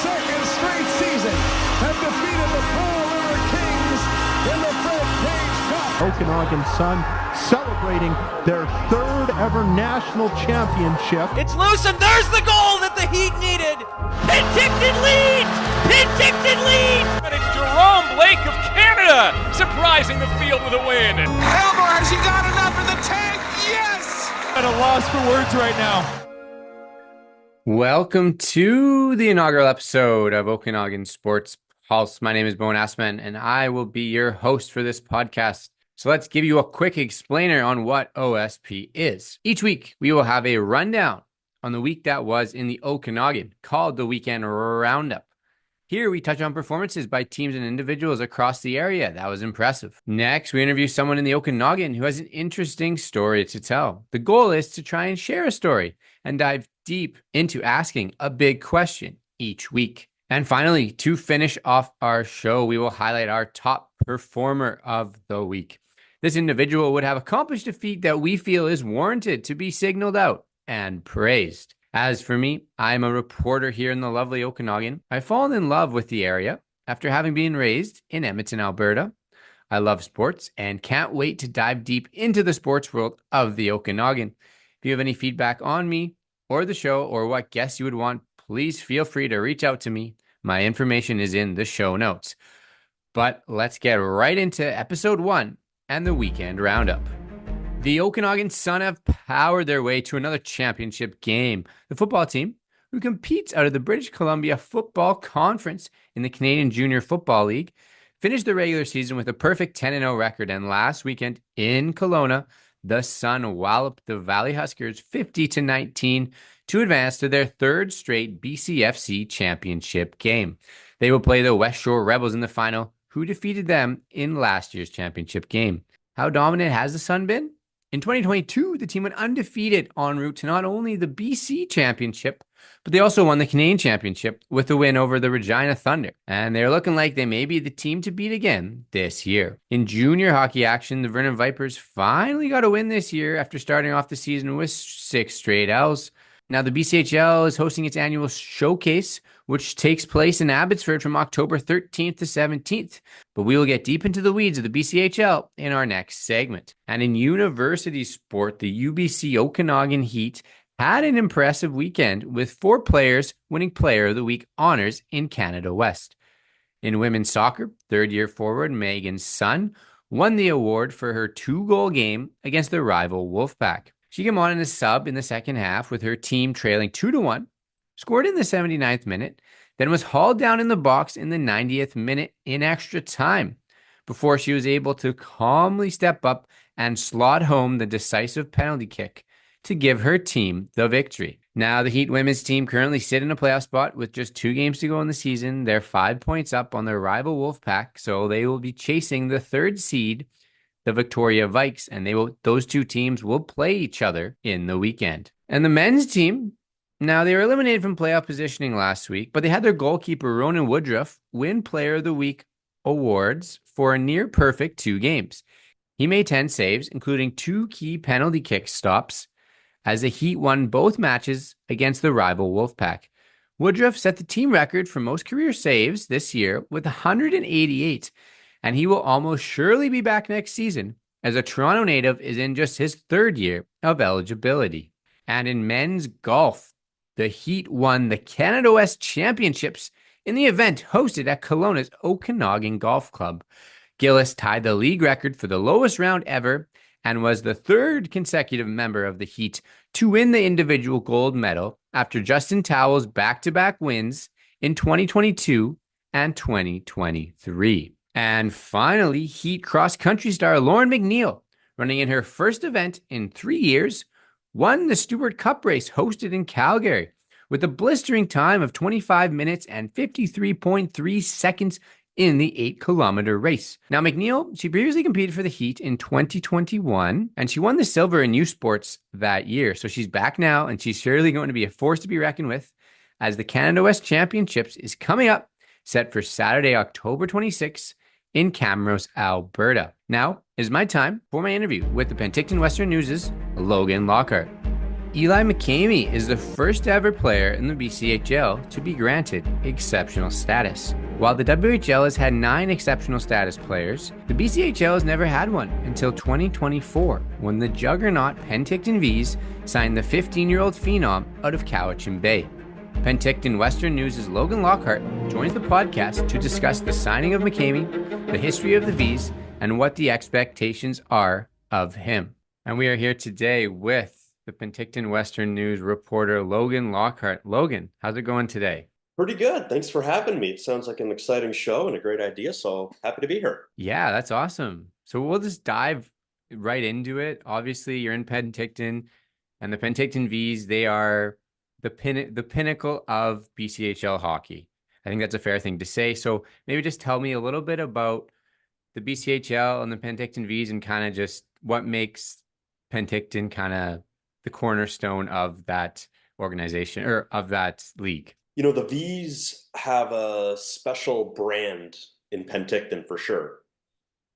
second straight season have defeated the Pearl River Kings in the Fred Page Cup. Okanagan Sun celebrating their third ever national championship. It's loose and there's the goal that the Heat needed. Penticton leads! Penticton leads! And it's Jerome Blake of Canada surprising the field with a win. Elmore, has he got enough in the tank? Yes! At a loss for words right now. Welcome to the inaugural episode of Okanagan Sports Pulse. My name is Bowen Assman, and I will be your host for this podcast. So let's give you a quick explainer on what OSP is. Each week, we will have a rundown on the week that was in the Okanagan, called the Weekend Roundup. Here, we touch on performances by teams and individuals across the area. That was impressive. Next, we interview someone in the Okanagan who has an interesting story to tell. The goal is to try and share a story and dive deep into asking a big question each week. And finally, to finish off our show, we will highlight our top performer of the week. This individual would have accomplished a feat that we feel is warranted to be signaled out and praised. As for me, I'm a reporter here in the lovely Okanagan. I've fallen in love with the area after having been raised in Edmonton, Alberta. I love sports and can't wait to dive deep into the sports world of the Okanagan. If you have any feedback on me or the show or what guests you would want, please feel free to reach out to me. My information is in the show notes. But let's get right into episode 1 and the Weekend Roundup. The Okanagan Sun have powered their way to another championship game. The football team, who competes out of the British Columbia Football Conference in the Canadian Junior Football League, finished the regular season with a perfect 10-0 record. And last weekend in Kelowna, the Sun walloped the Valley Huskers 50-19 to advance to their third straight BCFC championship game. They will play the West Shore Rebels in the final, who defeated them in last year's championship game. How dominant has the Sun been? In 2022, the team went undefeated en route to not only the BC Championship, but they also won the Canadian Championship with a win over the Regina Thunder. And they're looking like they may be the team to beat again this year. In junior hockey action, the Vernon Vipers finally got a win this year after starting off the season with 6 straight L's. Now, the BCHL is hosting its annual showcase, which takes place in Abbotsford from October 13th to 17th. But we will get deep into the weeds of the BCHL in our next segment. And in university sport, the UBC Okanagan Heat had an impressive weekend with 4 players winning Player of the Week honors in Canada West. In women's soccer, third-year forward Megan Sun won the award for her 2-goal game against the rival Wolfpack. She came on in a sub in the second half with her team trailing 2-1, scored in the 79th minute, then was hauled down in the box in the 90th minute in extra time before she was able to calmly step up and slot home the decisive penalty kick to give her team the victory. Now, the Heat women's team currently sit in a playoff spot with just 2 games to go in the season. They're 5 points up on their rival Wolfpack, so they will be chasing the 3rd seed, the Victoria Vikes, and those 2 teams will play each other in the weekend. And the men's team, now they were eliminated from playoff positioning last week, but they had their goalkeeper Ronan Woodruff win Player of the Week awards for a near perfect 2 games. He made 10 saves, including 2 key penalty kick stops, as the Heat won both matches against the rival Wolfpack. Woodruff set the team record for most career saves this year with 188, and he will almost surely be back next season, as a Toronto native is in just his 3rd year of eligibility. And in men's golf, the Heat won the Canada West Championships in the event hosted at Kelowna's Okanagan Golf Club. Gillis tied the league record for the lowest round ever and was the 3rd consecutive member of the Heat to win the individual gold medal after Justin Towell's back-to-back wins in 2022 and 2023. And finally, Heat cross-country star Lauren McNeil, running in her first event in 3 years, won the Stewart Cup race hosted in Calgary with a blistering time of 25 minutes and 53.3 seconds in the 8-kilometer race. Now, McNeil, she previously competed for the Heat in 2021, and she won the silver in youth sports that year. So she's back now, and she's surely going to be a force to be reckoned with as the Canada West Championships is coming up, set for Saturday, October 26th in Camrose, Alberta. Now is my time for my interview with the Penticton Western News' Logan Lockhart. Eli McKamey is the first ever player in the BCHL to be granted exceptional status. While the WHL has had 9 exceptional status players, the BCHL has never had one until 2024, when the juggernaut Penticton Vees signed the 15-year-old phenom out of Cowichan Bay. Penticton Western News' Logan Lockhart joins the podcast to discuss the signing of McKamey, the history of the Vees, and what the expectations are of him. And we are here today with the Penticton Western News reporter, Logan Lockhart. Logan, how's it going today? Pretty good. Thanks for having me. It sounds like an exciting show and a great idea, so happy to be here. Yeah, that's awesome. So we'll just dive right into it. Obviously, you're in Penticton, and the Penticton Vees, they are the pinnacle of BCHL hockey. I think that's a fair thing to say. So maybe just tell me a little bit about the BCHL and the Penticton Vees and kind of just what makes Penticton kind of the cornerstone of that organization or of that league. You know, the Vees have a special brand in Penticton for sure.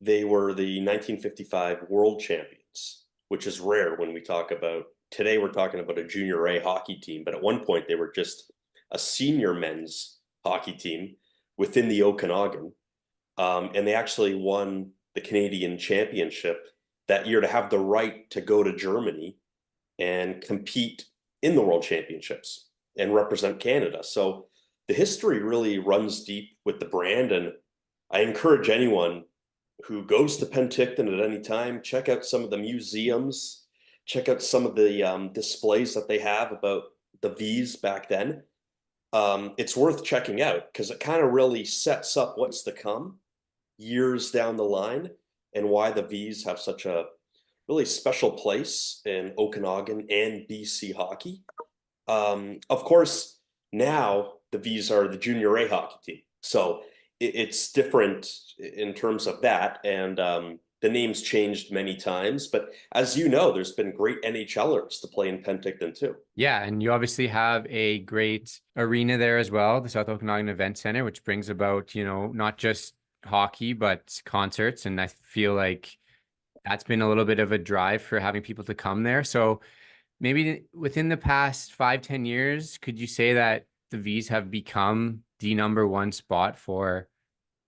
They were the 1955 world champions, which is rare when we talk about, today we're talking about a junior A hockey team, but at one point they were just a senior men's hockey team within the Okanagan. And they actually won the Canadian championship that year to have the right to go to Germany and compete in the world championships and represent Canada. So the history really runs deep with the brand. And I encourage anyone who goes to Penticton at any time, check out some of the museums, check out some of the displays that they have about the Vees back then. It's worth checking out because it kind of really sets up what's to come years down the line and why the Vees have such a really special place in Okanagan and BC hockey. Of course, now the Vees are the junior A hockey team. So it's different in terms of that. And the name's changed many times. But as you know, there's been great NHLers to play in Penticton too. Yeah, and you obviously have a great arena there as well, the South Okanagan Event Center, which brings about, not just hockey, but concerts. And I feel like that's been a little bit of a drive for having people to come there. So maybe within the past 5-10 years, could you say that the Vees have become the #1 spot for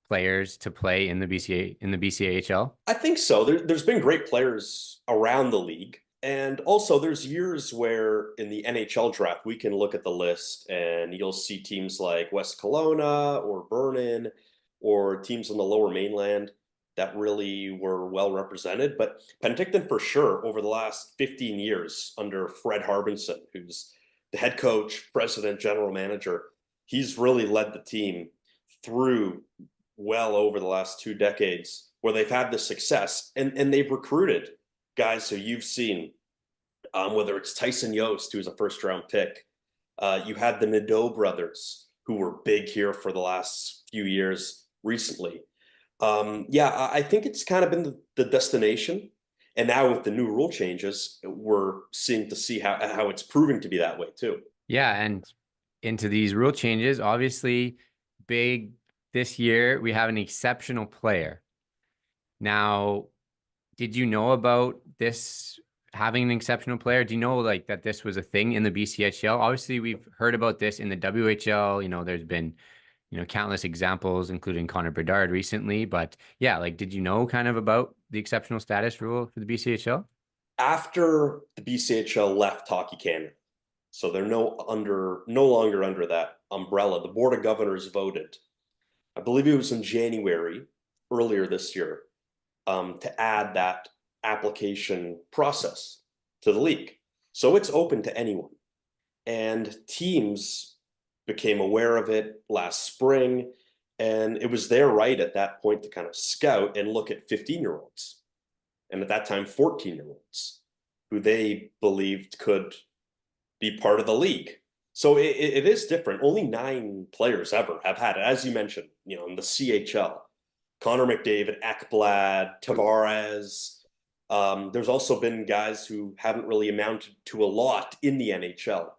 players to play in the BCHL? I think so. There's been great players around the league. And also there's years where in the NHL draft, we can look at the list and you'll see teams like West Kelowna or Vernon or teams on the lower mainland that really were well represented. But Penticton for sure over the last 15 years under Fred Harbinson, who's the head coach, president, general manager, he's really led the team through well over the last 2 decades where they've had the success and they've recruited guys who you've seen, whether it's Tyson Yost, who's a first-round pick. You had the Nadeau brothers, who were big here for the last few years recently. I think it's kind of been the destination. And now with the new rule changes, we're seeing to see how it's proving to be that way too. Yeah, and into these rule changes, obviously big this year, we have an exceptional player. Now, did you know about this, having an exceptional player? Do you know that this was a thing in the BCHL? Obviously, we've heard about this in the WHL. There's been countless examples, including Connor Bedard recently. But yeah, did you know kind of about the exceptional status rule for the BCHL? After the BCHL left Hockey Canada, so they're no longer under that umbrella, the Board of Governors voted, I believe it was in January earlier this year, to add that application process to the league. So it's open to anyone. And teams became aware of it last spring, and it was their right at that point to kind of scout and look at 15-year-olds, and at that time 14-year-olds, who they believed could be part of the league. So it is different. Only 9 players ever have had it, as you mentioned, in the CHL. Connor McDavid, Ekblad, Tavares. There's also been guys who haven't really amounted to a lot in the NHL.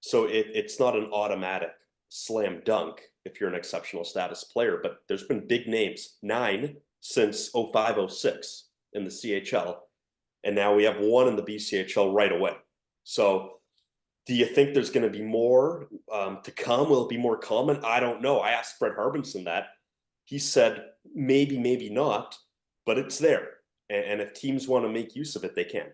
So it's not an automatic slam dunk if you're an exceptional status player, but there's been big names, 9 since 05-06 in the CHL. And now we have 1 in the BCHL right away. So do you think there's going to be more to come? Will it be more common? I don't know. I asked Fred Harbinson that. He said maybe, maybe not, but it's there. And if teams want to make use of it, they can.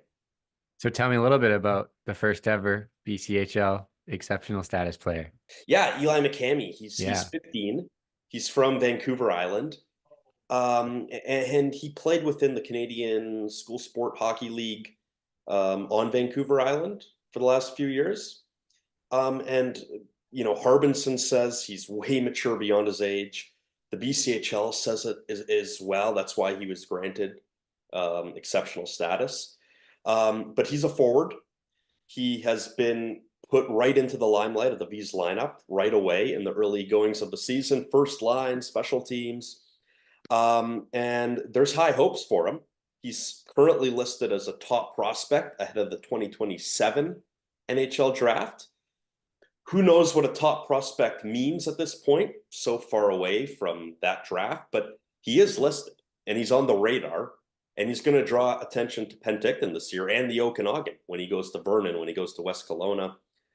So tell me a little bit about the first ever BCHL exceptional status player. Yeah, Eli McKamey. He's 15. He's from Vancouver Island. And he played within the Canadian School Sport Hockey League on Vancouver Island for the last few years. And, you know, Harbinson says he's way mature beyond his age. The BCHL says it as well. That's why he was granted exceptional status. But he's a forward. He has been put right into the limelight of the Vees lineup right away in the early goings of the season. First line, special teams. And there's high hopes for him. He's currently listed as a top prospect ahead of the 2027 NHL draft. Who knows what a top prospect means at this point, so far away from that draft, but he is listed and he's on the radar. And he's going to draw attention to Penticton this year and the Okanagan when he goes to Vernon, when he goes to West Kelowna.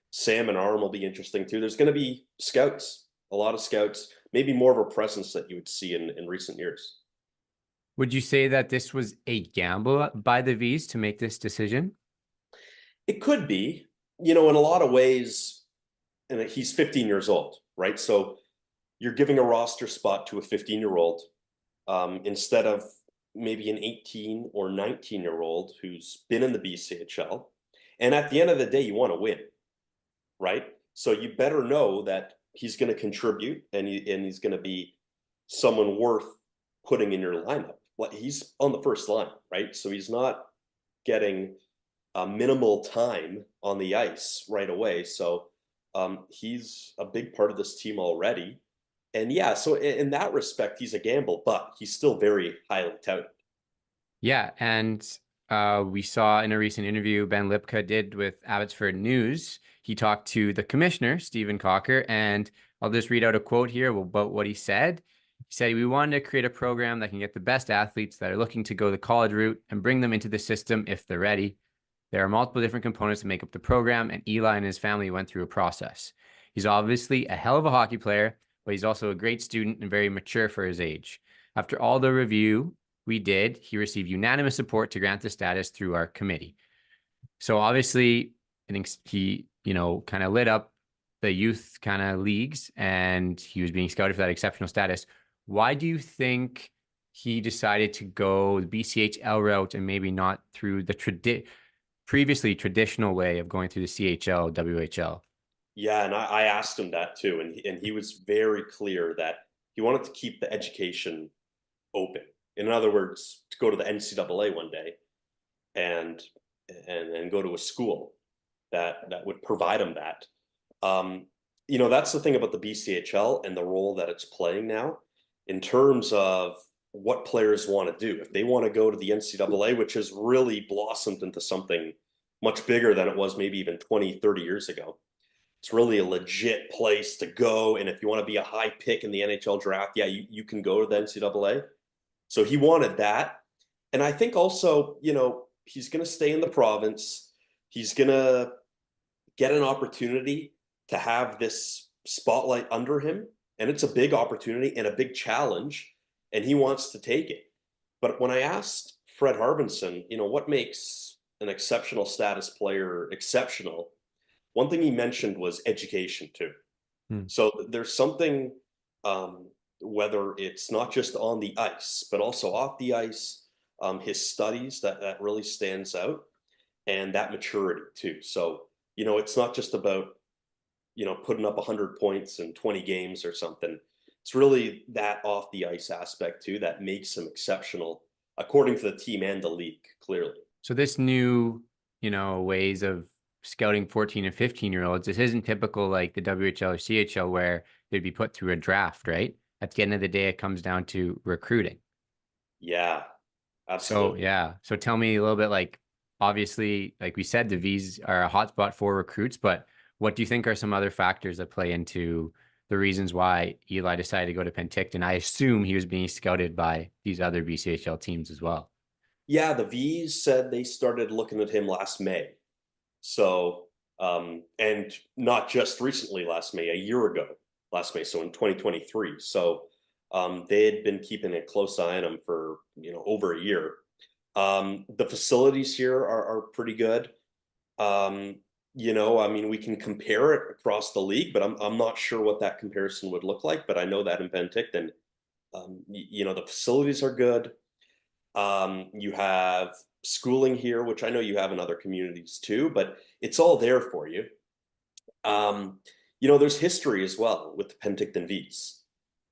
Sam and Arm will be interesting too. There's going to be scouts, a lot of scouts, maybe more of a presence that you would see in recent years. Would you say that this was a gamble by the Vees to make this decision? It could be, you know, in a lot of ways, and he's 15 years old, right? So you're giving a roster spot to a 15-year-old instead of maybe an 18 or 19-year-old who's been in the BCHL. And at the end of the day, you want to win, right? So you better know that he's going to contribute and he's going to be someone worth putting in your lineup. Like, he's on the first line, right? So he's not getting minimal time on the ice right away. So he's a big part of this team already. And yeah, so in that respect, he's a gamble, but he's still very highly touted. Yeah, and we saw in a recent interview Ben Lipka did with Abbotsford News, he talked to the commissioner, Stephen Cocker, and I'll just read out a quote here about what he said. He said, "We wanted to create a program that can get the best athletes that are looking to go the college route and bring them into the system if they're ready. There are multiple different components to make up the program, and Eli and his family went through a process. He's obviously a hell of a hockey player, but he's also a great student and very mature for his age. After all the review we did, he received unanimous support to grant the status through our committee." So obviously, I think he, kind of lit up the youth kind of leagues and he was being scouted for that exceptional status. Why do you think he decided to go the BCHL route and maybe not through the previously traditional way of going through the CHL, WHL? Yeah, and I asked him that too, and he was very clear that he wanted to keep the education open. In other words, to go to the NCAA one day and go to a school that would provide him that. That's the thing about the BCHL and the role that it's playing now in terms of what players want to do. If they want to go to the NCAA, which has really blossomed into something much bigger than it was maybe even 20, 30 years ago. It's really a legit place to go. And if you want to be a high pick in the NHL draft, yeah, you can go to the NCAA. So he wanted that. And I think also, he's going to stay in the province. He's going to get an opportunity to have this spotlight under him. And it's a big opportunity and a big challenge. And he wants to take it. But when I asked Fred Harbinson, what makes an exceptional status player exceptional, one thing he mentioned was education too. So there's something, whether it's not just on the ice, but also off the ice, his studies that really stands out, and that maturity too. So, it's not just about, putting up 100 points in 20 games or something. It's really that off the ice aspect too that makes him exceptional, according to the team and the league, clearly. So this new, ways of scouting 14 and 15-year-olds, this isn't typical like the WHL or CHL where they'd be put through a draft, right? At the end of the day, it comes down to recruiting. Yeah, absolutely. So tell me a little bit, obviously, like we said, the Vees are a hotspot for recruits, but what do you think are some other factors that play into the reasons why Eli decided to go to Penticton? I assume he was being scouted by these other BCHL teams as well. Yeah, the Vees said they started looking at him last May. So, and not just recently, last May, a year ago, last May, so in 2023. So they had been keeping a close eye on him for, over a year. The facilities here are pretty good. We can compare it across the league, but I'm not sure what that comparison would look like. But I know that in Penticton, the facilities are good. You have schooling here, which I know you have in other communities too, but it's all there for you. There's history as well with the Penticton Vees.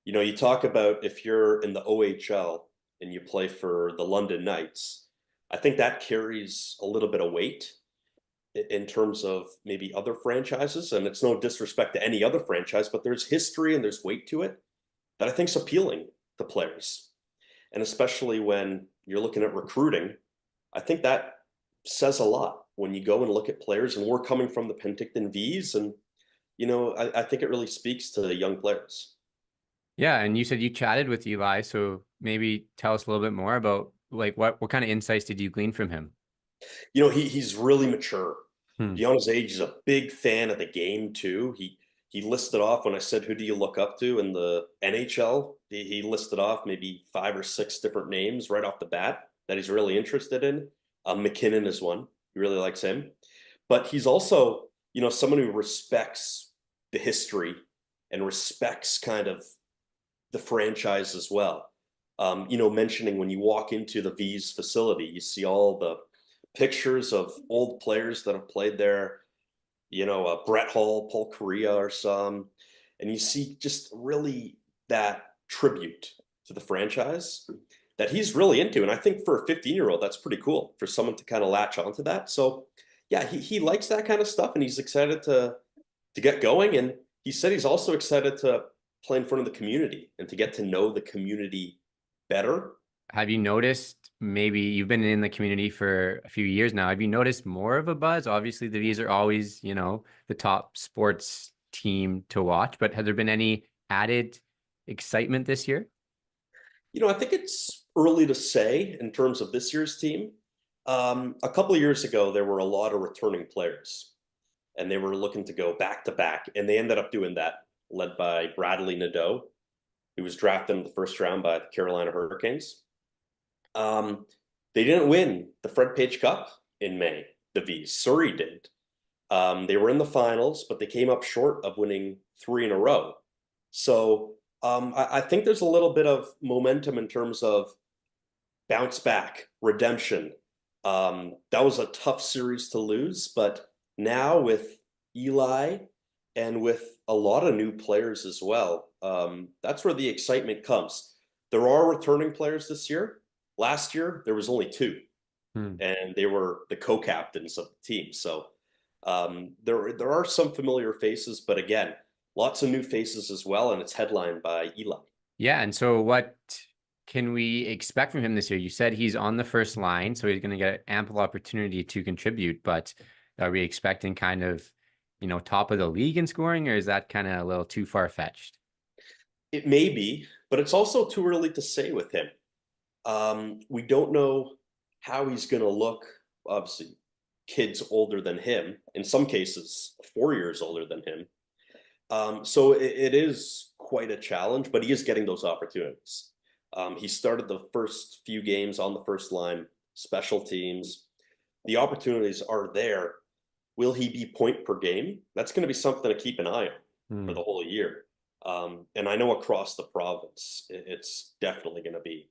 You talk about if you're in the OHL and you play for the London Knights, I think that carries a little bit of weight in terms of maybe other franchises. And it's no disrespect to any other franchise, but there's history and there's weight to it that I think is appealing to players. And especially when you're looking at recruiting, I think that says a lot when you go and look at players. And we're coming from the Penticton Vees, and I think it really speaks to the young players. Yeah, and you said you chatted with Eli, so maybe tell us a little bit more about like what kind of insights did you glean from him? He's really mature. Hmm. Beyond his age, he's a big fan of the game too. He listed off, when I said, who do you look up to in the NHL? He listed off maybe 5 or 6 different names right off the bat that he's really interested in. McKinnon is one. He really likes him. But he's also, someone who respects the history and respects kind of the franchise as well. Mentioning when you walk into the Vees facility, you see all the pictures of old players that have played there. Brett Hall, Paul Correa are some, and you see just really that tribute to the franchise that he's really into. And I think for a 15-year-old, that's pretty cool for someone to kind of latch onto that. So yeah, he likes that kind of stuff, and he's excited to get going. And he said he's also excited to play in front of the community and to get to know the community better. Have you noticed, maybe you've been in the community for a few years now, have you noticed more of a buzz? Obviously, the Vees are always, the top sports team to watch, but has there been any added excitement this year? I think it's early to say in terms of this year's team. A couple of years ago, there were a lot of returning players, and they were looking to go back to back, and they ended up doing that, led by Bradley Nadeau, who was drafted in the first round by the Carolina Hurricanes. They didn't win the Fred Page Cup in May. The Vees, Surrey did. They were in the finals, but they came up short of winning 3 in a row. So I think there's a little bit of momentum in terms of bounce back, redemption. That was a tough series to lose, but now with Eli and with a lot of new players as well, that's where the excitement comes. There are returning players this year. Last year, there was only 2, and they were the co-captains of the team. So there are some familiar faces, but again, lots of new faces as well, and it's headlined by Eli. Yeah, and so what can we expect from him this year? You said he's on the first line, so he's going to get ample opportunity to contribute, but are we expecting kind of, top of the league in scoring, or is that kind of a little too far-fetched? It may be, but it's also too early to say with him. We don't know how he's going to look. Obviously, kids older than him, in some cases 4 years older than him. So it is quite a challenge, but he is getting those opportunities. He started the first few games on the first line, special teams. The opportunities are there. Will he be point per game? That's going to be something to keep an eye on for the whole year. And I know across the province, it's definitely going to be,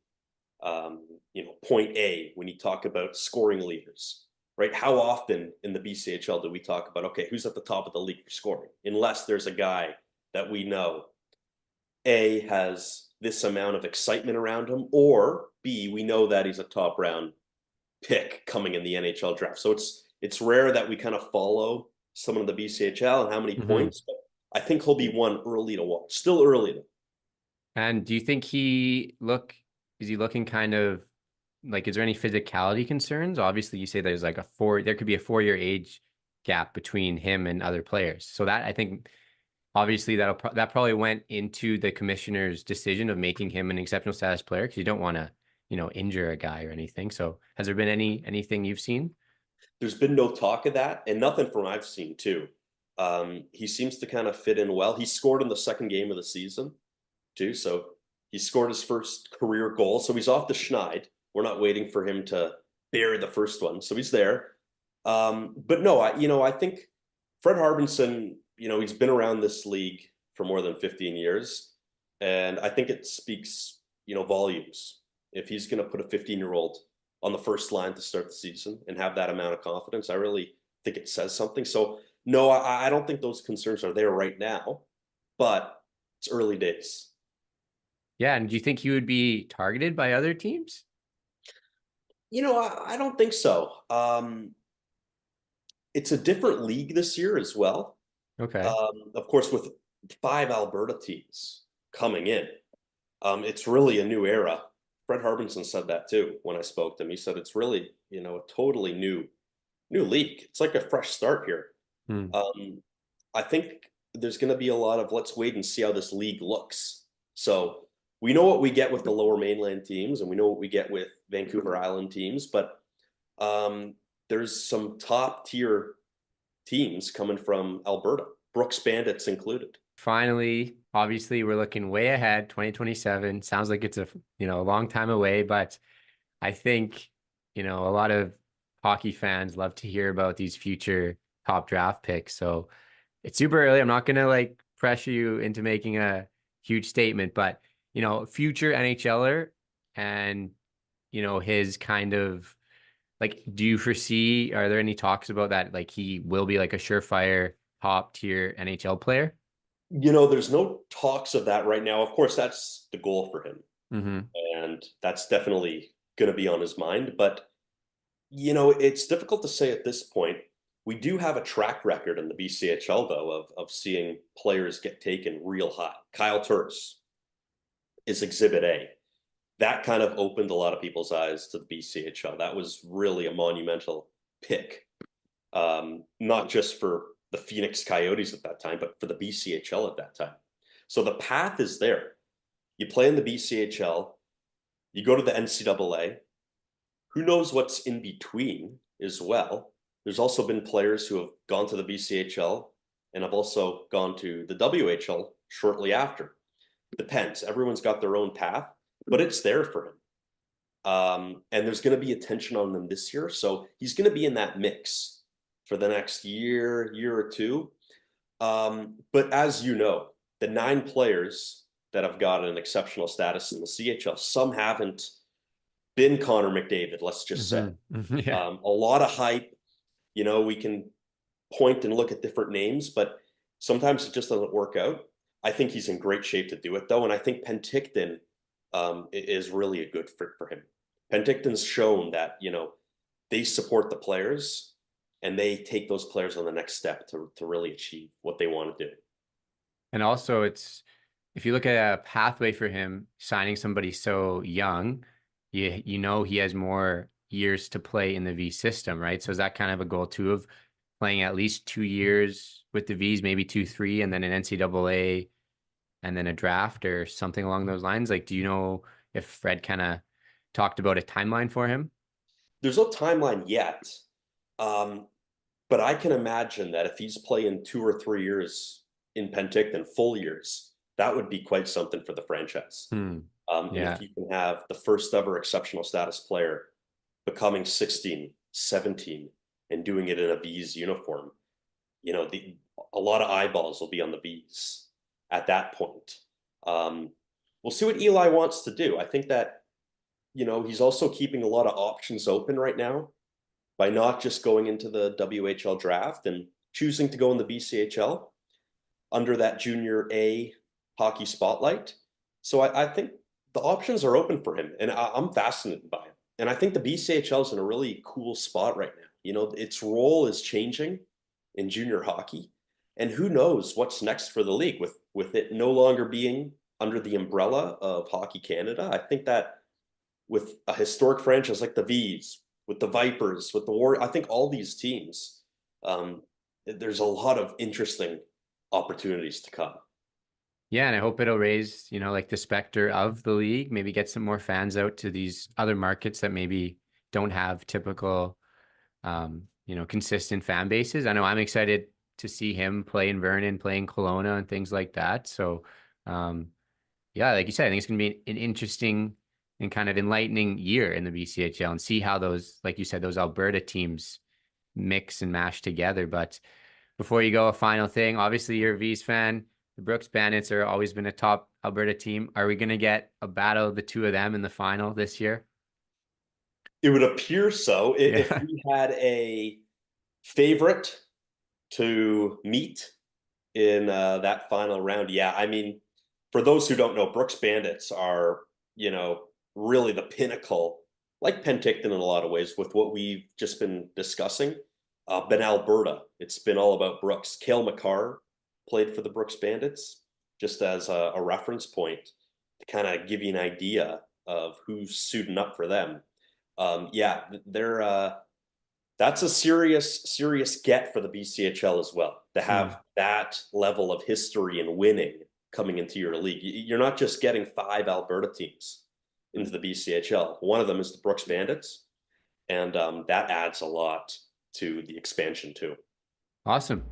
point A when you talk about scoring leaders, right? How often in the BCHL do we talk about, okay, who's at the top of the league for scoring? Unless there's a guy that we know, A, has this amount of excitement around him, or B, we know that he's a top round pick coming in the NHL draft. So it's rare that we kind of follow someone in the BCHL and how many points, but I think he'll be one early to watch. Still early though. And do you think is he looking kind of like, is there any physicality concerns? Obviously, you say there's like there could be a 4-year age gap between him and other players. So that, I think, obviously that probably went into the commissioner's decision of making him an exceptional status player, because you don't want to, injure a guy or anything. So has there been anything you've seen? There's been no talk of that, and nothing from I've seen too. He seems to kind of fit in well. He scored in the second game of the season too, so he scored his first career goal. So he's off the schneid. We're not waiting for him to bury the first one, so he's there. But no, I think Fred Harbinson, he's been around this league for more than 15 years, and I think it speaks, volumes if he's going to put a 15-year-old on the first line to start the season and have that amount of confidence. I really think it says something. So no, I don't think those concerns are there right now, but it's early days. Yeah, and do you think he would be targeted by other teams? I don't think so. It's a different league this year as well. Okay. Of course, with 5 Alberta teams coming in, it's really a new era. Fred Harbinson said that too when I spoke to him. He said it's really, a totally new league. It's like a fresh start here. I think there's going to be a lot of let's wait and see how this league looks. So we know what we get with the Lower Mainland teams, and we know what we get with Vancouver Island teams, but there's some top tier teams coming from Alberta, Brooks Bandits included. Finally, obviously, we're looking way ahead, 2027. Sounds like it's a long time away, but I think, a lot of hockey fans love to hear about these future top draft picks. So it's super early. I'm not going to pressure you into making a huge statement, but, future NHLer and, his kind of do you foresee, are there any talks about that? He will be a surefire top tier NHL player? There's no talks of that right now. Of course, that's the goal for him. And that's definitely going to be on his mind. But, it's difficult to say at this point. We do have a track record in the BCHL, though, of seeing players get taken real high. Kyle Turris is Exhibit A. That kind of opened a lot of people's eyes to the BCHL. That was really a monumental pick, not just for the Phoenix Coyotes at that time, but for the BCHL at that time. So the path is there. You play in the BCHL, you go to the NCAA. Who knows what's in between as well? There's also been players who have gone to the BCHL and have also gone to the WHL shortly after. Depends. Everyone's got their own path, but it's there for him. And there's going to be attention on him this year. So he's going to be in that mix for the next year or two. But as you know, the 9 players that have got an exceptional status in the CHL, some haven't been Connor McDavid, let's just say. A lot of hype. We can point and look at different names, but sometimes it just doesn't work out. I think he's in great shape to do it, though. And I think Penticton is really a good fit for him. Penticton's shown that, they support the players and they take those players on the next step to really achieve what they want to do. And also if you look at a pathway for him, signing somebody so young, he has more years to play in the V system, right? So is that kind of a goal too, of playing at least 2 years with the Vs, maybe 2-3, and then an NCAA and then a draft or something along those lines? Do you know if Fred kind of talked about a timeline for him? There's no timeline yet. But I can imagine that if he's playing 2 or 3 years in Penticton, full years, that would be quite something for the franchise. If you can have the first ever exceptional status player becoming 16, 17, and doing it in a V's uniform, a lot of eyeballs will be on the V's at that point. We'll see what Eli wants to do. I think that, he's also keeping a lot of options open right now by not just going into the WHL draft and choosing to go in the BCHL under that Junior A hockey spotlight. So I think the options are open for him, and I'm fascinated by it. And I think the BCHL is in a really cool spot right now. Its role is changing in junior hockey, and who knows what's next for the league with it no longer being under the umbrella of Hockey Canada. I think that with a historic franchise like the Vees, with the Vipers, with the Warriors, I think all these teams, there's a lot of interesting opportunities to come. Yeah, and I hope it'll raise, the specter of the league, maybe get some more fans out to these other markets that maybe don't have typical consistent fan bases. I know I'm excited to see him play in Vernon, play in Kelowna and things like that. So, yeah, like you said, I think it's going to be an interesting and kind of enlightening year in the BCHL and see how those, like you said, those Alberta teams mix and mash together. But before you go, a final thing. Obviously, you're a Vees fan. The Brooks Bandits are always been a top Alberta team. Are we going to get a battle of the two of them in the final this year? It would appear so. If we had a favorite to meet in that final round, yeah. I mean, for those who don't know, Brooks Bandits are, really the pinnacle, like Penticton in a lot of ways, with what we've just been discussing. But Alberta, it's been all about Brooks. Cale Makar played for the Brooks Bandits, just as a reference point to kind of give you an idea of who's suiting up for them. Yeah, that's a serious get for the BCHL as well, to have that level of history and winning coming into your league. You're not just getting 5 Alberta teams into the BCHL. One of them is the Brooks Bandits, and that adds a lot to the expansion too. Awesome.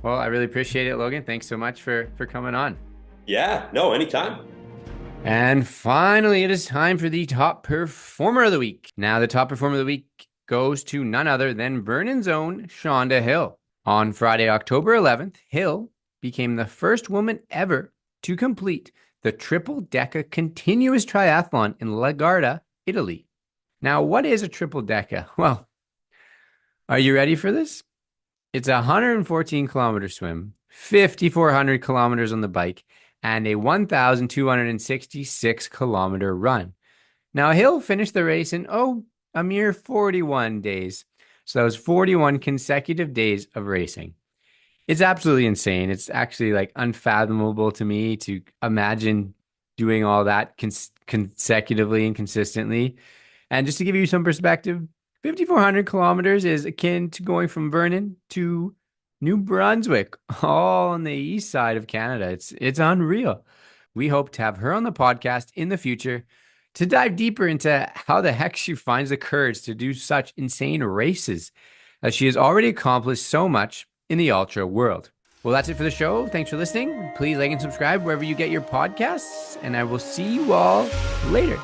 Well, I really appreciate it, Logan. Thanks so much for coming on. Yeah, no, anytime. And finally, it is time for the top performer of the week. Now, the top performer of the week goes to none other than Vernon's own Shonda Hill. On Friday, October 11th, Hill became the first woman ever to complete the triple-decker continuous triathlon in Lockhart, Italy. Now, what is a triple-decker? Well, are you ready for this? It's a 114-kilometer swim, 5,400 kilometers on the bike, and a 1,266-kilometer run. Now, Hill finished the race in, a mere 41 days. So that was 41 consecutive days of racing. It's absolutely insane. It's actually like unfathomable to me to imagine doing all that consecutively and consistently. And just to give you some perspective, 5,400 kilometers is akin to going from Vernon to New Brunswick, all on the east side of Canada. It's unreal. We hope to have her on the podcast in the future to dive deeper into how the heck she finds the courage to do such insane races, as she has already accomplished so much in the ultra world. Well, that's it for the show. Thanks for listening. Please like and subscribe wherever you get your podcasts, and I will see you all later.